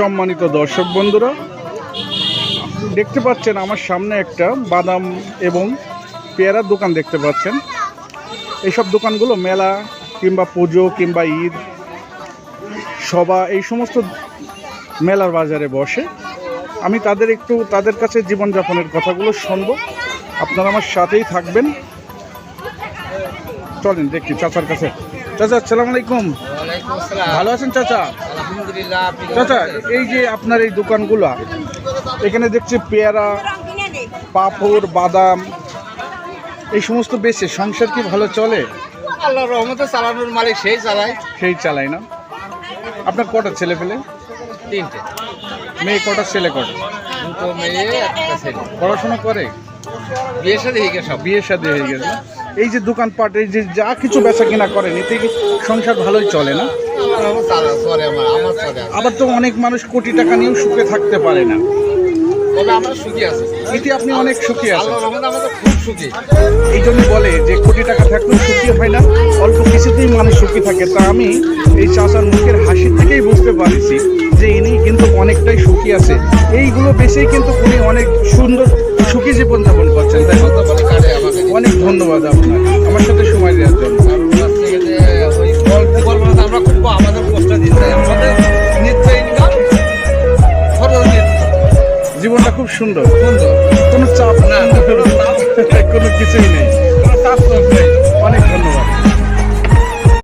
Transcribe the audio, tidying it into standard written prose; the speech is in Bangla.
সম্মানিত দর্শক বন্ধুরা, দেখতে পাচ্ছেন আমার সামনে একটা বাদাম এবং পেয়ারার দোকান দেখতে পাচ্ছেন। এইসব দোকানগুলো মেলা কিংবা পুজো কিংবা ঈদ সভা এই সমস্ত মেলার বাজারে বসে। আমি তাদের কাছে জীবনযাপনের কথাগুলো শুনবো, আপনারা আমার সাথেই থাকবেন। চলেন দেখি চাচার কাছে। চাচা আসসালামু আলাইকুম। ভালো আছেন চাচা? আলহামদুলিল্লাহ। চাচা, এই যে আপনার এই দোকানগুলো, এখানে দেখছি পেয়ারা, পাঁপড়, বাদাম এই সমস্ত বেশি, সংসার কি ভালো চলে? আল্লাহর রহমতে চালানোর মালিক সেই চালায় না? আপনার কটা ছেলে পেলে? 3টে। মেয়ে কটা, ছেলে কটা? 2টো মেয়ে, 1টা ছেলে। পড়াশোনা করে? বিয়ে শাদী হয়ে গেছে সব। বিয়ে শাদী হয়ে গেছে। এই যে দোকানপাট, এই যে যা কিছু বেচা কিনা করেন, এতে কি সংসার ভালোই চলে না? আবার তো অনেক মানুষ কোটি টাকা নিয়েও সুখে থাকতে পারে না। তবে আমরা সুখী আছি। এতে আপনি অনেক সুখী আছেন। আল্লাহর রহমতে আমরা খুব সুখী। এই জন্য বলে যে কোটি টাকা থাকলেও সুখী হয় না, অল্প কিছুতেই মানুষ সুখী থাকে। তা আমি এই চাচার মুখের হাসি থেকেই বুঝতে পারছি যে ইনি কিন্তু অনেকটাই সুখী আছে। এইগুলো বেশি কিন্তু উনি অনেক সুন্দর সুখী জীবনযাপন করছেন। তাই অনেক ধন্যবাদ আপনার আমার সাথে সময় দেওয়ার জন্য। আমরা খুব আমাদের কষ্ট দিতে আমাদের নিত্য ইনকাম, জীবনটা খুব সুন্দর, সুন্দর, কোনো চাপ না, কোনো কিছুই নেই। কোনো চাপ নেই। অনেক ধন্যবাদ।